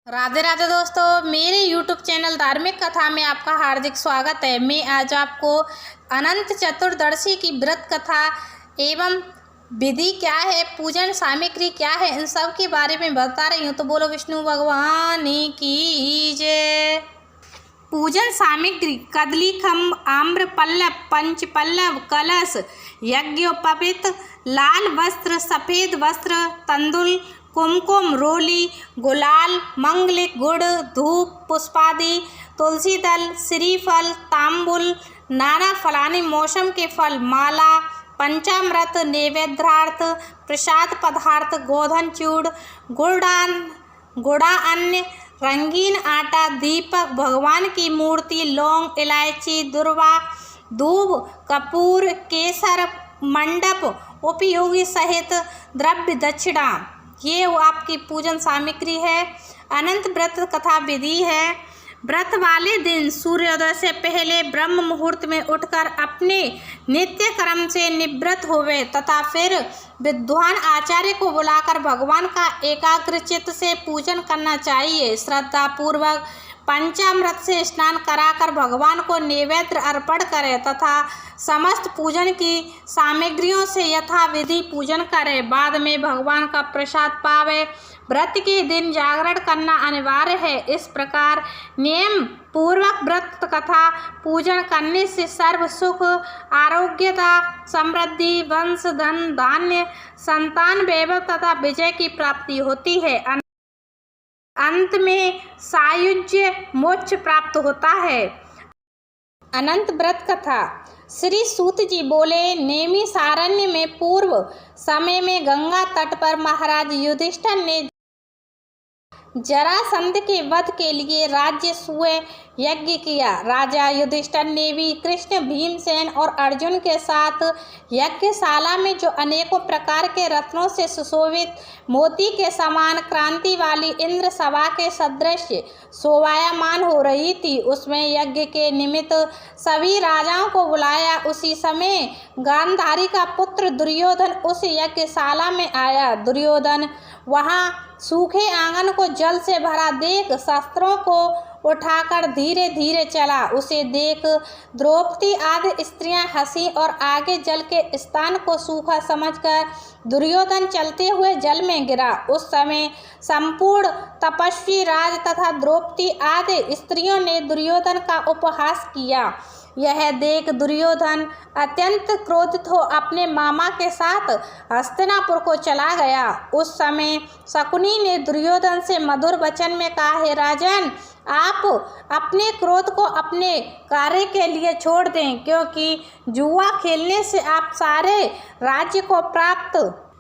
राधे राधे दोस्तों, मेरे YouTube channel धार्मिक कथा में आपका हार्दिक स्वागत है। मैं आज आपको अनंत चतुर्दशी की व्रत कथा एवं विधि क्या है, पूजन सामग्री क्या है, इन सब के बारे में बता रही हूँ। तो बोलो विष्णु भगवान की जय। पूजन सामग्री: कदली खम्भ, आम्र पल्लव, पंच पल्लव, कलश, यज्ञोपवीत, लाल वस्त्र, सफ़ेद वस्त्र, तंदुल, कुमकुम, रोली, गुलाल, मंगलिक, गुड़, धूप, पुष्पादि, तुलसी दल, श्रीफल, तांबुल, नाना फलानी मौसम के फल, माला, पंचामृत, नैवेद्यार्थ, प्रसाद पदार्थ, गोधन चूड़, गुड़ा अन्न, रंगीन आटा, दीपक, भगवान की मूर्ति, लौंग, इलायची, दुर्वा, दूब, कपूर, केसर, मंडप उपयोगी सहित द्रव्य दक्षिणा, ये वो आपकी पूजन सामग्री है। अनंत व्रत कथा विधि है: व्रत वाले दिन सूर्योदय से पहले ब्रह्म मुहूर्त में उठकर अपने नित्य कर्म से निवृत्त होवे तथा फिर विद्वान आचार्य को बुलाकर भगवान का एकाग्रचित्त से पूजन करना चाहिए। श्रद्धा पूर्वक पंचामृत से स्नान कराकर भगवान को नैवेद्य अर्पण करें तथा समस्त पूजन की सामग्रियों से यथाविधि पूजन करें। बाद में भगवान का प्रसाद पावे। व्रत के दिन जागरण करना अनिवार्य है। इस प्रकार नियम पूर्वक व्रत तथा पूजन करने से सर्व सुख, आरोग्यता, समृद्धि, वंश, धन, धान्य, संतान, वैभव तथा विजय की प्राप्ति होती है। अंत में सायुज्य मोक्ष प्राप्त होता है। अनंत व्रत कथा: श्री सूत जी बोले, नैमिषारण्य में पूर्व समय में गंगा तट पर महाराज युधिष्ठिर ने जरासंध के वध के लिए राजसूय यज्ञ किया। राजा युधिष्ठिर ने भी कृष्ण, भीमसेन और अर्जुन के साथ यज्ञशाला में जो अनेकों प्रकार के रत्नों से सुशोभित मोती के समान क्रांति वाली इंद्र सभा के सदृश शोभायमान हो रही थी, उसमें यज्ञ के निमित्त सभी राजाओं को बुलाया। उसी समय गांधारी का पुत्र दुर्योधन उस यज्ञशाला में आया। दुर्योधन वहां सूखे आंगन को जल से भरा देख शस्त्रों को उठाकर धीरे धीरे चला। उसे देख द्रौपदी आदि स्त्रियां हंसी और आगे जल के स्थान को सूखा समझकर दुर्योधन चलते हुए जल में गिरा। उस समय संपूर्ण तपस्वी राज तथा द्रौपदी आदि स्त्रियों ने दुर्योधन का उपहास किया। यह देख दुर्योधन अत्यंत क्रोधित हो अपने मामा के साथ हस्तिनापुर को चला गया। उस समय शकुनी ने दुर्योधन से मधुर वचन में कहा, हे राजन, आप अपने क्रोध को अपने कार्य के लिए छोड़ दें, क्योंकि जुआ खेलने से आप सारे राज्य को प्राप्त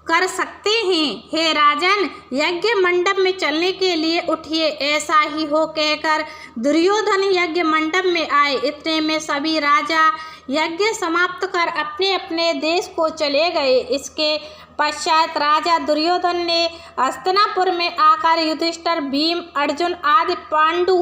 कर सकते हैं। हे राजन, यज्ञ मंडप में चलने के लिए उठिए। ऐसा ही हो कहकर दुर्योधन यज्ञ मंडप में आए। इतने में सभी राजा यज्ञ समाप्त कर अपने अपने देश को चले गए। इसके पश्चात राजा दुर्योधन ने हस्तिनापुर में आकर युधिष्ठिर, भीम, अर्जुन आदि पांडु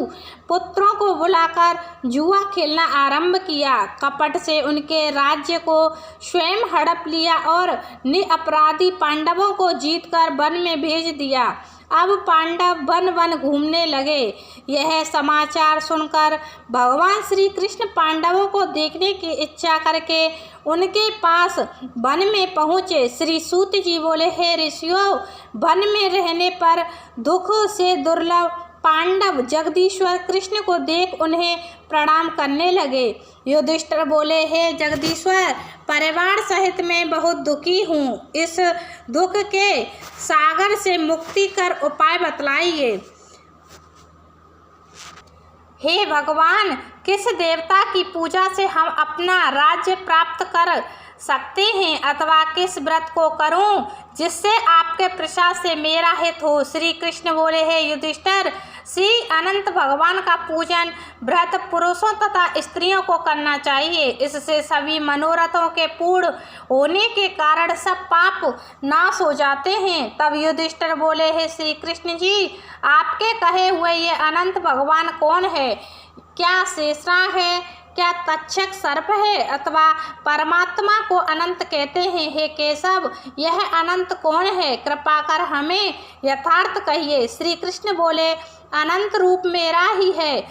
पुत्रों को बुलाकर जुआ खेलना आरंभ किया। कपट से उनके राज्य को स्वयं हड़प लिया और निरपराधी पांडवों को जीतकर वन में भेज दिया। अब पांडव वन वन घूमने लगे। यह समाचार सुनकर भगवान श्री कृष्ण पांडवों को देखने की इच्छा करके उनके पास वन में पहुँचे। श्री सूत जी बोले, हे ऋषियों, वन में रहने पर दुख से दुर्लभ पांडव जगदीश्वर कृष्ण को देख उन्हें प्रणाम करने लगे। युधिष्ठिर बोले, हे जगदीश्वर, परिवार सहित मैं बहुत दुखी हूँ। इस दुख के सागर से मुक्ति कर उपाय बतलाइए। हे भगवान, किस देवता की पूजा से हम अपना राज्य प्राप्त कर सकते हैं अथवा किस व्रत को करूं जिससे आपके प्रसाद से मेरा हित हो। श्री कृष्ण बोले, हे युधिष्ठिर, श्री अनंत भगवान का पूजन व्रत पुरुषों तथा स्त्रियों को करना चाहिए। इससे सभी मनोरथों के पूर्ण होने के कारण सब पाप नाश हो जाते हैं। तब युधिष्ठिर बोले, हे श्री कृष्ण जी, आपके कहे हुए ये अनंत भगवान कौन है? क्या शेषनाग है? क्या तक्षक सर्प है अथवा परमात्मा को अनंत कहते हैं? हे केशव, यह अनंत कौन है? कृपा कर हमें यथार्थ कहिए। श्री कृष्ण बोले, अनंत रूप मेरा ही है।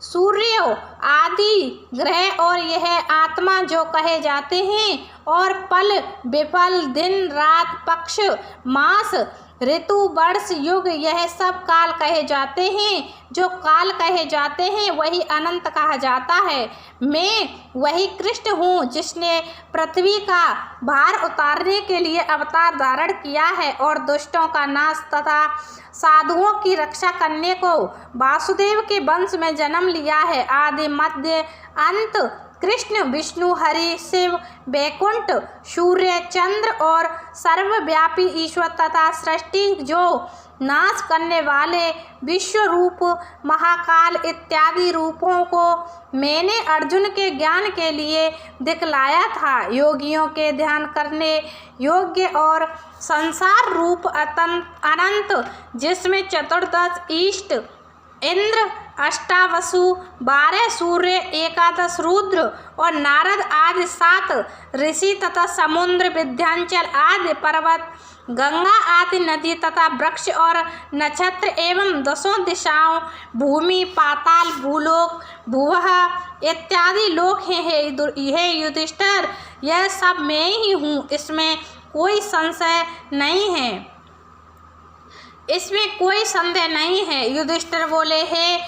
सूर्य आदि ग्रह और यह आत्मा जो कहे जाते हैं, और पल विपल, दिन रात, पक्ष मास, ऋतु वर्ष युग, यह सब काल कहे जाते हैं। जो काल कहे जाते हैं वही अनंत कहा जाता है। मैं वही कृष्ण हूँ जिसने पृथ्वी का भार उतारने के लिए अवतार धारण किया है और दुष्टों का नाश तथा साधुओं की रक्षा करने को वासुदेव के वंश में जन्म लिया है। आदि मध्य अंत कृष्ण, विष्णु, हरि, शिव, वैकुंठ, सूर्य, चंद्र और सर्वव्यापी ईश्वर तथा सृष्टि जो नाश करने वाले विश्व रूप, महाकाल इत्यादि रूपों को मैंने अर्जुन के ज्ञान के लिए दिखलाया था। योगियों के ध्यान करने योग्य और संसार रूप अनंत, जिसमें 14 इष्ट, इंद्र, अष्टावसु, 12 सूर्य, 11 रुद्र और नारद आदि 7 ऋषि तथा समुद्र, विंध्याचल आदि पर्वत, गंगा आदि नदी तथा वृक्ष और नक्षत्र एवं 10 दिशाओं, भूमि, पाताल, भूलोक, भुवः इत्यादि लोक हैं। हे युधिष्ठिर, यह सब मैं ही हूँ, इसमें कोई संशय नहीं है, इसमें कोई संदेह नहीं है। युधिष्ठिर बोले, हे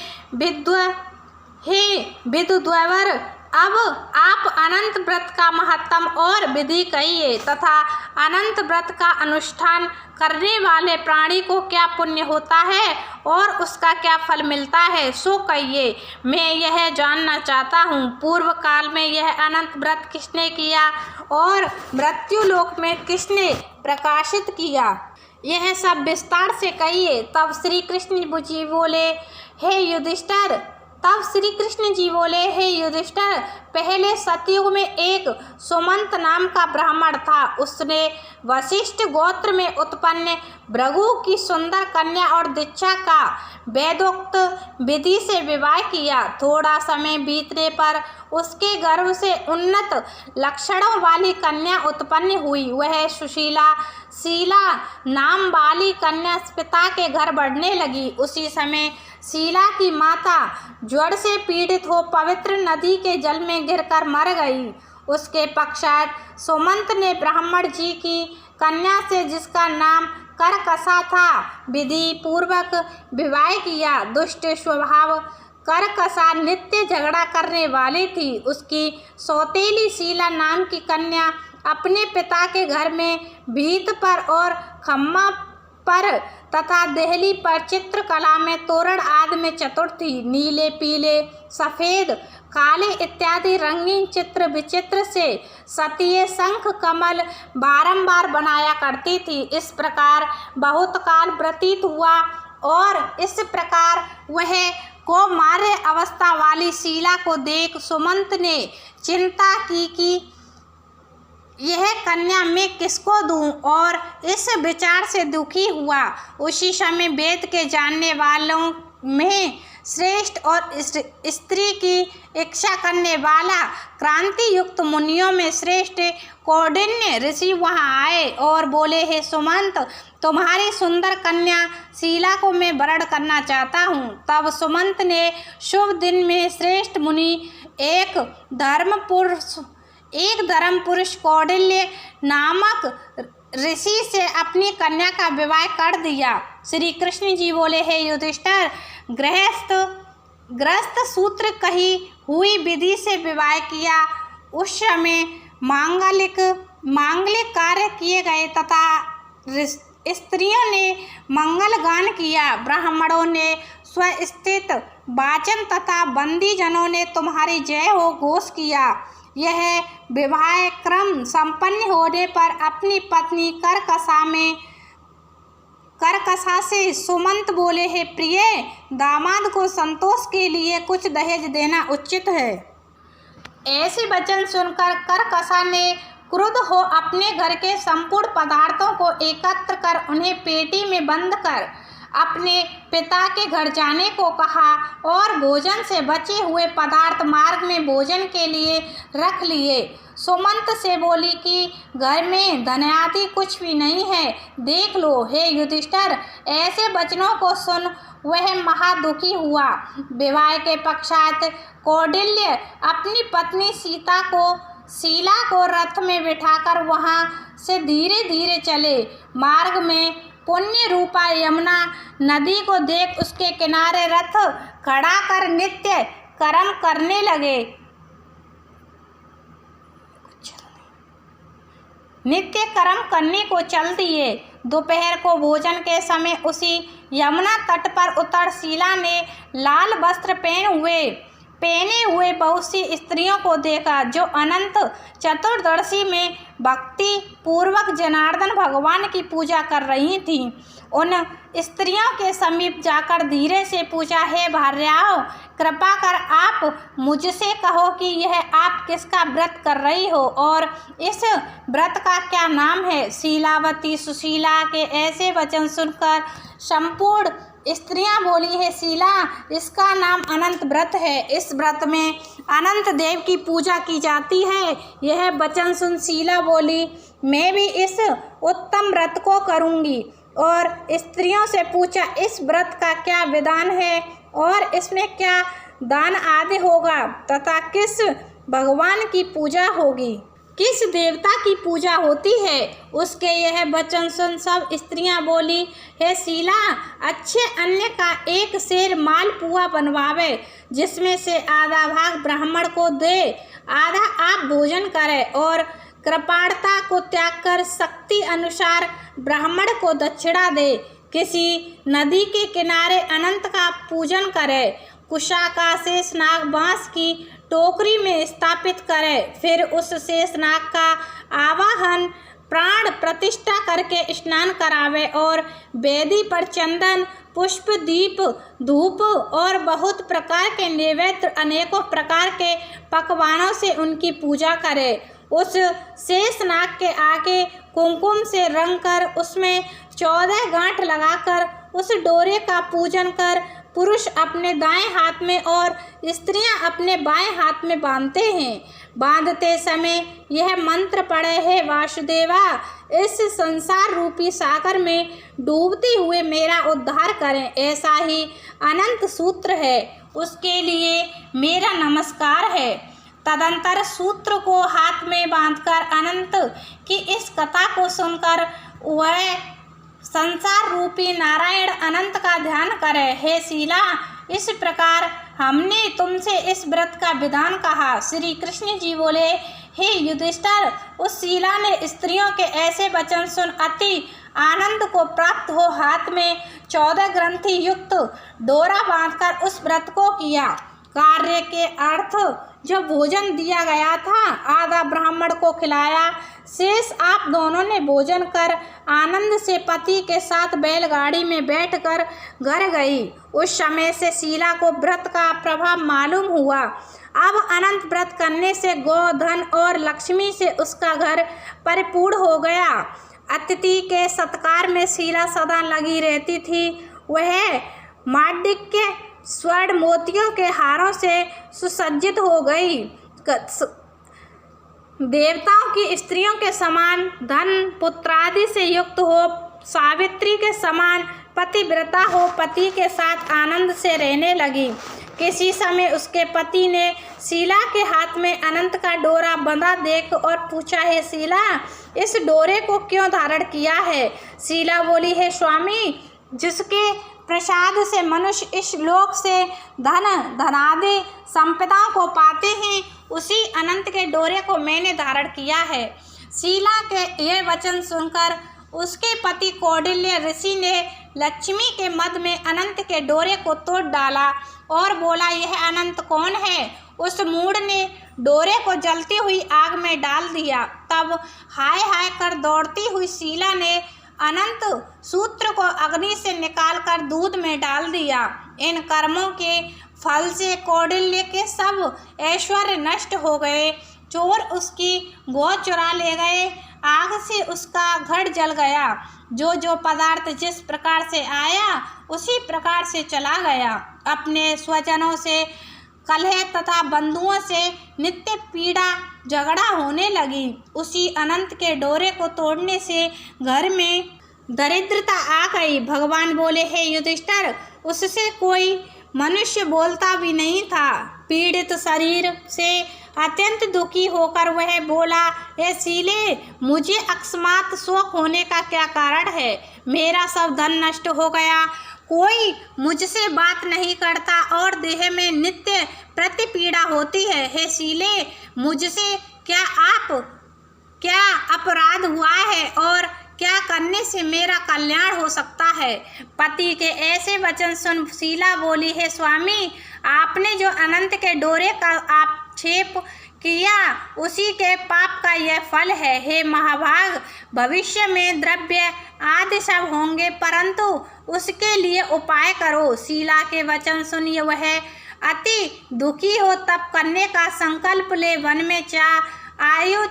विदुद्वर, अब आप अनंत व्रत का महत्तम और विधि कहिए तथा अनंत व्रत का अनुष्ठान करने वाले प्राणी को क्या पुण्य होता है और उसका क्या फल मिलता है, सो कहिए। मैं यह जानना चाहता हूँ, पूर्व काल में यह अनंत व्रत किसने किया और मृत्युलोक में किसने प्रकाशित किया, यह सब विस्तार से कहिए। तब श्री कृष्ण जी बोले, हे युधिष्ठिर, पहले सतयुग में एक सुमंत नाम का ब्राह्मण था। उसने वशिष्ठ गोत्र में उत्पन्न भृगु की सुंदर कन्या और दीक्षा का वेदोक्त विधि से विवाह किया। थोड़ा समय बीतने पर उसके गर्भ से उन्नत लक्षणों वाली कन्या उत्पन्न हुई। वह शीला नाम वाली कन्या पिता के घर बढ़ने लगी। उसी समय शीला की माता ज्वर से पीड़ित हो पवित्र नदी के जल में गिरकर मर गई। उसके पश्चात सुमंत ने ब्राह्मण जी की कन्या से, जिसका नाम करकसा था, विधि पूर्वक विवाह किया। दुष्ट स्वभाव करकसा नित्य झगड़ा करने वाली थी। उसकी सौतेली शीला नाम की कन्या अपने पिता के घर में भीत पर और खम्मा पर तथा देहली पर चित्रकला में तोरण आदि में चतुर थी। नीले, पीले, सफ़ेद, काले इत्यादि रंगीन चित्र विचित्र से सतीय शंख कमल बारंबार बनाया करती थी। इस प्रकार बहुत काल व्यतीत हुआ और इस प्रकार वह कौमार्य अवस्था वाली शीला को देख सुमंत ने चिंता की कि यह कन्या मैं किसको दूं, और इस विचार से दुखी हुआ। उसी समय वेद के जानने वालों में श्रेष्ठ और स्त्री की इच्छा करने वाला क्रांति युक्त मुनियों में श्रेष्ठ कौंडिन्य ऋषि वहां आए और बोले, हे सुमंत, तुम्हारी सुंदर कन्या शीला को मैं वरण करना चाहता हूँ। तब सुमंत ने शुभ दिन में श्रेष्ठ मुनि एक धर्म पुरुष कौंडिन्य नामक ऋषि से अपनी कन्या का विवाह कर दिया। श्री कृष्ण जी बोले, हे युधिष्ठिर, ग्रस्त सूत्र कही हुई विधि से विवाह किया। उस समय मांगलिक कार्य किए गए तथा स्त्रियों ने मंगल गान किया। ब्राह्मणों ने स्वस्थित वाचन तथा बंदी जनों ने तुम्हारी जय हो घोष किया। यह विवाह क्रम संपन्न होने पर अपनी पत्नी करकसा से सुमंत बोले, हे प्रिय, दामाद को संतोष के लिए कुछ दहेज देना उचित है। ऐसे वचन सुनकर करकसा ने क्रुद्ध हो अपने घर के संपूर्ण पदार्थों को एकत्र कर उन्हें पेटी में बंद कर अपने पिता के घर जाने को कहा और भोजन से बचे हुए पदार्थ मार्ग में भोजन के लिए रख लिए। सुमंत से बोली कि घर में धनादि कुछ भी नहीं है, देख लो। हे युधिष्ठिर, ऐसे वचनों को सुन वह महादुखी हुआ। विवाह के पश्चात कौंडिल्य अपनी पत्नी शीला को रथ में बिठाकर वहां से धीरे धीरे चले। मार्ग में पुण्य रूपा यमुना नदी को देख उसके किनारे रथ खड़ा कर नित्य कर्म करने लगे। नित्य कर्म करने को चल दिए। दोपहर को भोजन के समय उसी यमुना तट पर उतर शीला ने लाल वस्त्र पहने हुए बहुत सी स्त्रियों को देखा जो अनंत चतुर्दशी में भक्ति पूर्वक जनार्दन भगवान की पूजा कर रही थीं। उन स्त्रियों के समीप जाकर धीरे से पूछा, हे भार्याओं, कृपा कर आप मुझसे कहो कि यह आप किसका व्रत कर रही हो और इस व्रत का क्या नाम है। शीलावती सुशीला के ऐसे वचन सुनकर संपूर्ण स्त्रियां बोली, है शीला, इसका नाम अनंत व्रत है। इस व्रत में अनंत देव की पूजा की जाती है। यह वचन सुन शीला बोली, मैं भी इस उत्तम व्रत को करूंगी। और स्त्रियों से पूछा, इस व्रत का क्या विधान है और इसमें क्या दान आदि होगा तथा किस भगवान की पूजा होगी, किस देवता की पूजा होती है। उसके यह वचन सुन सब स्त्रियां बोली, हे शीला, अच्छे अन्न का एक सेर मालपुआ बनवावे, जिसमें से आधा भाग ब्राह्मण को दे, आधा आप भोजन करें और कृपाणता को त्याग कर शक्ति अनुसार ब्राह्मण को दक्षिणा दे। किसी नदी के किनारे अनंत का पूजन करे, कुशा का शेषनाग बांस की टोकरी में स्थापित करे, फिर उस शेषनाग का आवाहन प्राण प्रतिष्ठा करके स्नान करावे और वेदी पर चंदन पुष्प दीप धूप और बहुत प्रकार के नैवेद्य अनेकों प्रकार के पकवानों से उनकी पूजा करे। उस शेषनाग के आगे कुमकुम से रंग कर उसमें 14 गांठ लगाकर उस डोरे का पूजन कर पुरुष अपने दाएं हाथ में और स्त्रियां अपने बाएं हाथ में बांधते हैं। बांधते समय यह मंत्र पढ़े, हे वासुदेवा, इस संसार रूपी सागर में डूबते हुए मेरा उद्धार करें। ऐसा ही अनंत सूत्र है, उसके लिए मेरा नमस्कार है। तदंतर सूत्र को हाथ में बांधकर अनंत की इस कथा को सुनकर वह संसार रूपी नारायण अनंत का ध्यान करे। हे शीला, इस प्रकार हमने तुमसे इस व्रत का विधान कहा। श्री कृष्ण जी बोले, हे युधिष्ठिर, उस शीला ने स्त्रियों के ऐसे वचन सुन अति आनंद को प्राप्त हो हाथ में 14 ग्रंथि युक्त डोरा बांधकर उस व्रत को किया। कार्य के अर्थ जो भोजन दिया गया था आधा ब्राह्मण को खिलाया, शेष आप दोनों ने भोजन कर आनंद से पति के साथ बैलगाड़ी में बैठकर घर गई। उस समय से शीला को व्रत का प्रभाव मालूम हुआ। अब अनंत व्रत करने से गोधन और लक्ष्मी से उसका घर परिपूर्ण हो गया। अतिथि के सत्कार में शीला सदा लगी रहती थी। वह मांडिक्य स्वर्ण मोतियों के हारों से सुसज्जित हो गई। देवताओं की स्त्रियों के समान धन पुत्रादि से युक्त हो, सावित्री के समान पतिव्रता हो, पति के साथ आनंद से रहने लगी। किसी समय उसके पति ने शीला के हाथ में अनंत का डोरा बंधा देख और पूछा, है शीला, इस डोरे को क्यों धारण किया है। शीला बोली, है स्वामी, जिसके प्रसाद से मनुष्य इस लोक से धनादि संपदाओं को पाते हैं, उसी अनंत के डोरे को मैंने धारण किया है। शीला के ये वचन सुनकर उसके पति कौंडिल्य ऋषि ने लक्ष्मी के मद में अनंत के डोरे को तोड़ डाला और बोला, यह अनंत कौन है। उस मूढ़ ने डोरे को जलती हुई आग में डाल दिया। तब हाय हाय कर दौड़ती हुई शीला ने अनंत सूत्र को अग्नि से निकालकर दूध में डाल दिया। इन कर्मों के फल से कौंडिल्य के सब ऐश्वर्य नष्ट हो गए। चोर उसकी गौ चुरा ले गए। आग से उसका घट जल गया। जो जो पदार्थ जिस प्रकार से आया उसी प्रकार से चला गया। अपने स्वजनों से कलह तथा बंधुओं से नित्य पीड़ा झगड़ा होने लगी। उसी अनंत के डोरे को तोड़ने से घर में दरिद्रता आ गई। भगवान बोले, हे युधिष्ठिर, उससे कोई मनुष्य बोलता भी नहीं था। पीड़ित शरीर से अत्यंत दुखी होकर वह बोला, हे शीले, मुझे अकस्मात शोक होने का क्या कारण है? मेरा सब धन नष्ट हो गया, कोई मुझसे बात नहीं करता और देह में नित्य प्रतिपीड़ा होती है। हे शीले, मुझसे क्या अपराध हुआ है और क्या करने से मेरा कल्याण हो सकता है? पति के ऐसे वचन सुन शीला बोली, हे स्वामी, आपने जो अनंत के डोरे का आक्षेप किया उसी के पाप का यह फल है। हे महाभाग, भविष्य में द्रव्य आदि सब होंगे, परंतु उसके लिए उपाय करो। शीला के वचन सुनिए वह अति दुखी हो तप करने का संकल्प ले वन में आयु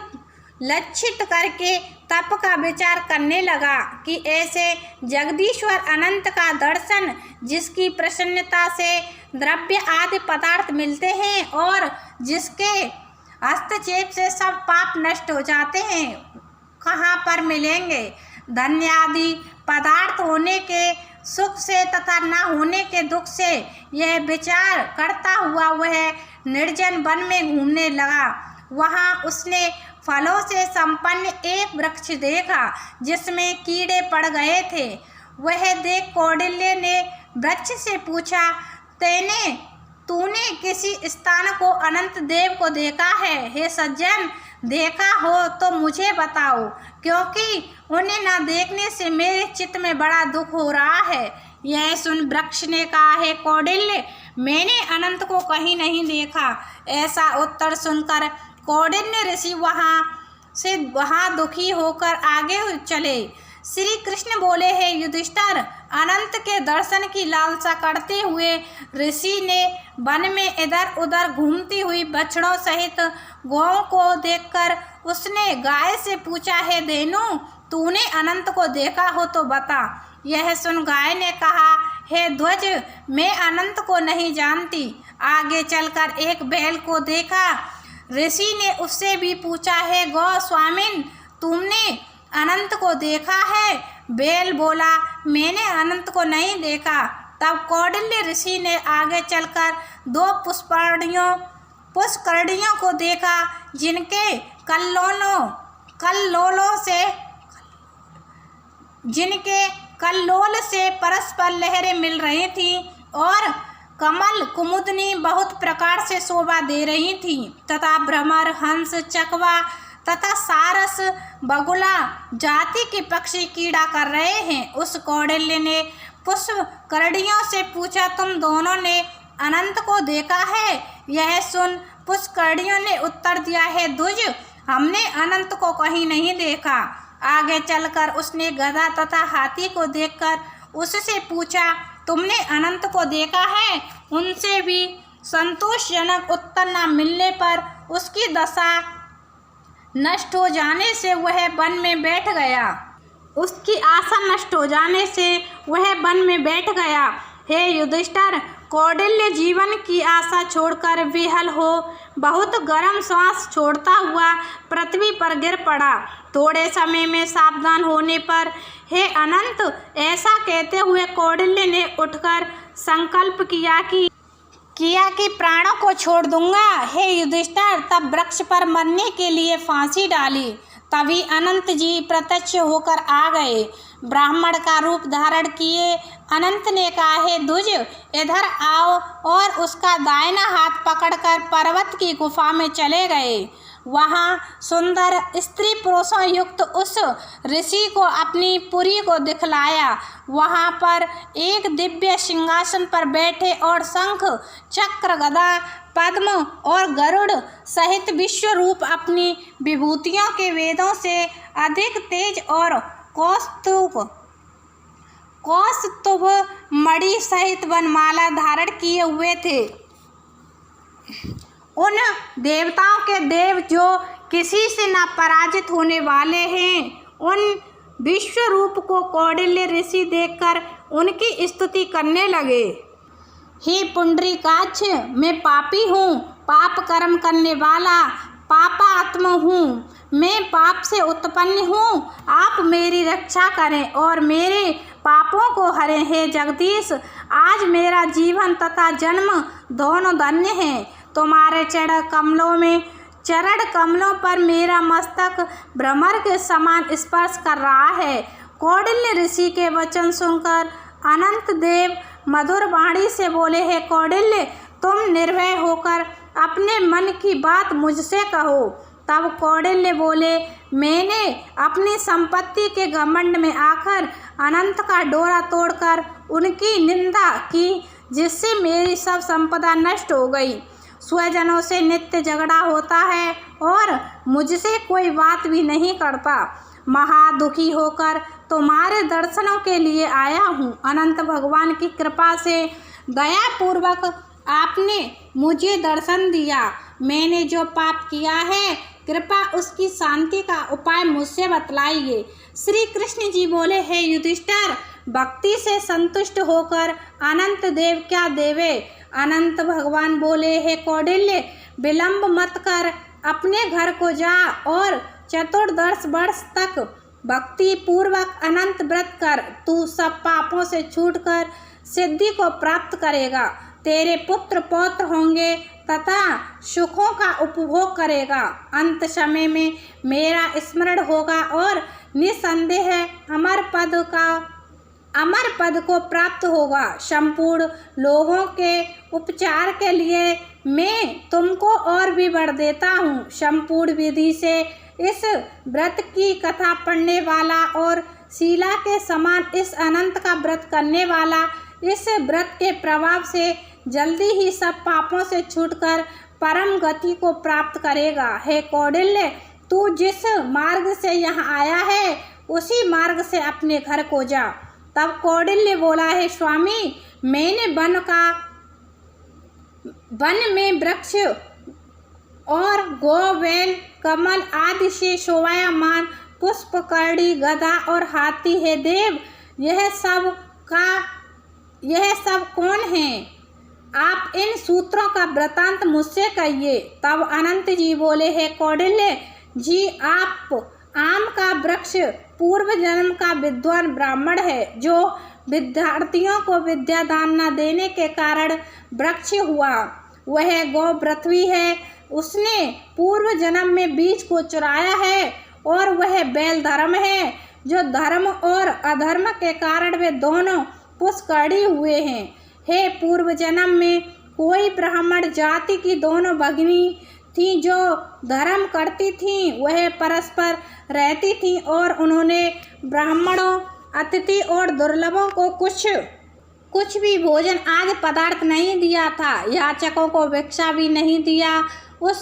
लक्षित करके तप का विचार करने लगा कि ऐसे जगदीश्वर अनंत का दर्शन, जिसकी प्रसन्नता से द्रव्य आदि पदार्थ मिलते हैं और जिसके हस्तक्षेप से सब पाप नष्ट हो जाते हैं, कहाँ पर मिलेंगे? धन्य आदि पदार्थ होने के सुख से तथा न होने के दुख से यह विचार करता हुआ वह निर्जन वन में घूमने लगा। वहाँ उसने फलों से संपन्न एक वृक्ष देखा जिसमें कीड़े पड़ गए थे। वह देख कौंडिल्य ने वृक्ष से पूछा, तूने किसी स्थान को अनंत देव को देखा है? हे सज्जन, देखा हो तो मुझे बताओ, क्योंकि उन्हें न देखने से मेरे चित्त में बड़ा दुख हो रहा है। यह सुन वृक्ष ने कहा, हे कौंडिल्य, मैंने अनंत को कहीं नहीं देखा। ऐसा उत्तर सुनकर कौंडिन्य ऋषि वहाँ दुखी होकर आगे चले। श्री कृष्ण बोले, हे युधिष्ठिर, अनंत के दर्शन की लालसा करते हुए ऋषि ने वन में इधर उधर घूमती हुई बछड़ों सहित गौओं को देखकर उसने गाय से पूछा, हे धेनु, तूने अनंत को देखा हो तो बता। यह सुन गाय ने कहा, हे ध्वज, मैं अनंत को नहीं जानती। आगे चलकर एक बैल को देखा। ऋषि ने उससे भी पूछा, हे गौ स्वामिन, तुमने अनंत को देखा है? बैल बोला, मैंने अनंत को नहीं देखा। तब कौंडिल्य ऋषि ने आगे चलकर दो पुष्करणियों को देखा जिनके कल्लोल से परस्पर लहरें मिल रही थीं और कमल कुमुदनी बहुत प्रकार से शोभा दे रही थी तथा भ्रमर, हंस, चकवा तथा सारस, बगुला जाति के पक्षी कीड़ा कर रहे हैं। उस कौंडिल्य ने पुष्करणियों से पूछा, तुम दोनों ने अनंत को देखा है? यह सुन पुष्करणियों ने उत्तर दिया, है ध्वज, हमने अनंत को कहीं नहीं देखा। आगे चलकर उसने गधा तथा हाथी को देखकर उससे पूछा, तुमने अनंत को देखा है? उनसे भी संतोषजनक उत्तर न मिलने पर उसकी दशा नष्ट हो जाने से वह वन में बैठ गया। उसकी आशा नष्ट हो जाने से वह वन में बैठ गया। हे युधिष्ठिर, कौंडिल्य जीवन की आशा छोड़कर विहल हो बहुत गर्म श्वास छोड़ता हुआ पृथ्वी पर गिर पड़ा। थोड़े समय में सावधान होने पर, हे अनंत, ऐसा कहते हुए कौंडिल्य ने उठकर संकल्प किया कि प्राणों को छोड़ दूंगा। हे युधिष्ठिर, तब वृक्ष पर मरने के लिए फांसी डाली। तभी अनंत जी प्रत्यक्ष होकर आ गए। ब्राह्मण का रूप धारण किए अनंत ने कहा, हे ध्वज, इधर आओ, और उसका दाहिना हाथ पकड़कर पर्वत की गुफा में चले गए। वहाँ सुंदर स्त्री पुरुषों युक्त उस ऋषि को अपनी पुरी को दिखलाया। वहाँ पर एक दिव्य सिंहासन पर बैठे और शंख, चक्र, गदा, पद्म और गरुड़ सहित विश्व रूप अपनी विभूतियों के वेदों से अधिक तेज और कौस्तुभ मणि सहित वनमाला धारण किए हुए थे। उन देवताओं के देव जो किसी से न पराजित होने वाले हैं। उन विश्व रूप को कौंडिल्य ऋषि देखकर उनकी स्तुति करने लगे। हे पुंडरीकाक्ष, मैं पापी हूँ, पाप कर्म करने वाला पापात्मा हूँ, मैं पाप से उत्पन्न हूँ। आप मेरी रक्षा करें और मेरे पापों को हरें। हे जगदीश, आज मेरा जीवन तथा जन्म दोनों धन्य हैं। तुम्हारे चरण कमलों पर मेरा मस्तक भ्रमर के समान स्पर्श कर रहा है। कौंडिल्य ऋषि के वचन सुनकर अनंत देव मधुर वाणी से बोले, हे कौंडिल्य, तुम निर्भय होकर अपने मन की बात मुझसे कहो। तब कौंडिल्य बोले, मैंने अपनी संपत्ति के घमंड में आकर अनंत का डोरा तोड़कर उनकी निंदा की, जिससे मेरी सब संपदा नष्ट हो गई। स्वजनों से नित्य झगड़ा होता है और मुझसे कोई बात भी नहीं करता। महादुखी होकर तुम्हारे दर्शनों के लिए आया हूँ। अनंत भगवान की कृपा से दयापूर्वक आपने मुझे दर्शन दिया। मैंने जो पाप किया है, कृपा उसकी शांति का उपाय मुझसे बतलाइए। श्री कृष्ण जी बोले, हे युधिष्ठिर, भक्ति से संतुष्ट होकर अनंत देव क्या देवे। अनंत भगवान बोले, हे कौंडिल्य, विलंब मत कर, अपने घर को जा और चतुर्दश वर्ष तक भक्ति पूर्वक अनंत व्रत कर। तू सब पापों से छूटकर सिद्धि को प्राप्त करेगा। तेरे पुत्र पौत्र होंगे तथा सुखों का उपभोग करेगा। अंत समय में मेरा स्मरण होगा और निसंदेह अमर पद को प्राप्त होगा। संपूर्ण लोगों के उपचार के लिए मैं तुमको और भी वर देता हूँ। संपूर्ण विधि से इस व्रत की कथा पढ़ने वाला और शीला के समान इस अनंत का व्रत करने वाला इस व्रत के प्रभाव से जल्दी ही सब पापों से छूटकर परम गति को प्राप्त करेगा। हे कौंडिल्य, तू जिस मार्ग से यहाँ आया है उसी मार्ग से अपने घर को जा। तब कौंडिल्य बोला, है स्वामी, मैंने वन में वृक्ष और गौ, बैल, कमल आदि से शोभायमान पुष्प, करड़ी, गधा और हाथी है। देव, यह सब कौन है? आप इन सूत्रों का वृतांत मुझसे कहिए। तब अनंत जी बोले, हे कौंडिल्य जी, आप आम का वृक्ष पूर्व जन्म का विद्वान ब्राह्मण है, जो विद्यार्थियों को विद्या दान न देने के कारण वृक्ष हुआ। वह गौ पृथ्वी है, उसने पूर्व जन्म में बीज को चुराया है। और वह बैल धर्म है, जो धर्म और अधर्म के कारण वे दोनों पुष्कड़ी हुए हैं। हे पूर्व जन्म में कोई ब्राह्मण जाति की दोनों भगिनी थी, जो धर्म करती थीं। वह परस्पर रहती थीं और उन्होंने ब्राह्मणों, अतिथि और दुर्लभों को कुछ भी भोजन आदि पदार्थ नहीं दिया था। याचकों को भिक्षा भी नहीं दिया। उस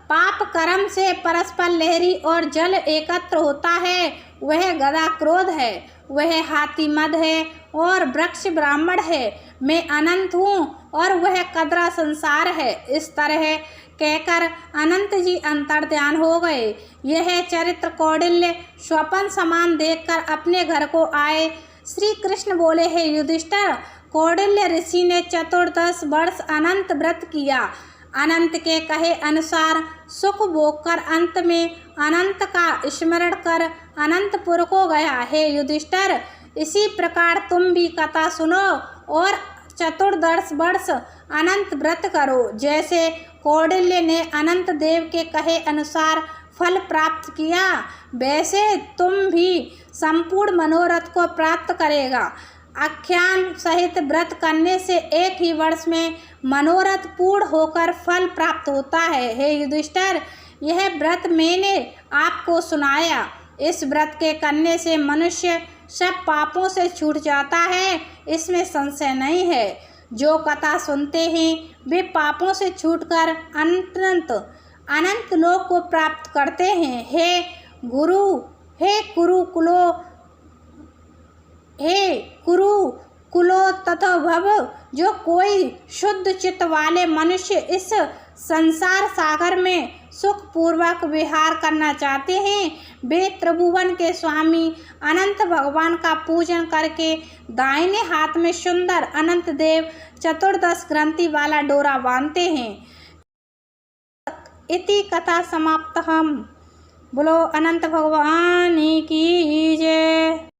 पाप कर्म से परस्पर लहरी और जल एकत्र होता है। वह गधा क्रोध है, वह हाथी मद है और वृक्ष ब्राह्मण है। मैं अनंत हूँ और वह कदरा संसार है। इस तरह कहकर अनंत जी अंतर्ध्यान हो गए। यह चरित्र कौंडिल्य स्वप्न समान देखकर अपने घर को आए। श्री कृष्ण बोले, हे युधिष्ठिर, कौंडिल्य ऋषि ने चतुर्दश वर्ष अनंत व्रत किया। अनंत के कहे अनुसार सुख भोग कर अंत में अनंत का स्मरण कर अनंतपुर को गया। हे युधिष्ठिर, इसी प्रकार तुम भी कथा सुनो और चतुर्दश वर्ष अनंत व्रत करो। जैसे कौंडिल्य ने अनंत देव के कहे अनुसार फल प्राप्त किया, वैसे तुम भी संपूर्ण मनोरथ को प्राप्त करेगा। आख्यान सहित व्रत करने से एक ही वर्ष में मनोरथ पूर्ण होकर फल प्राप्त होता है। हे युधिष्ठिर, यह व्रत मैंने आपको सुनाया। इस व्रत के करने से मनुष्य सब पापों से छूट जाता है, इसमें संशय नहीं है। जो कथा सुनते हैं वे पापों से छूटकर अनंत लोक को प्राप्त करते हैं। हे कुरु तथा भव, जो कोई शुद्ध चित्त वाले मनुष्य इस संसार सागर में सुखपूर्वक विहार करना चाहते हैं, वे त्रिभुवन के स्वामी अनंत भगवान का पूजन करके दाहिने हाथ में सुंदर अनंत देव चतुर्दश ग्रंथि वाला डोरा बांधते हैं। इति कथा समाप्त। हम बोलो अनंत भगवान की जय।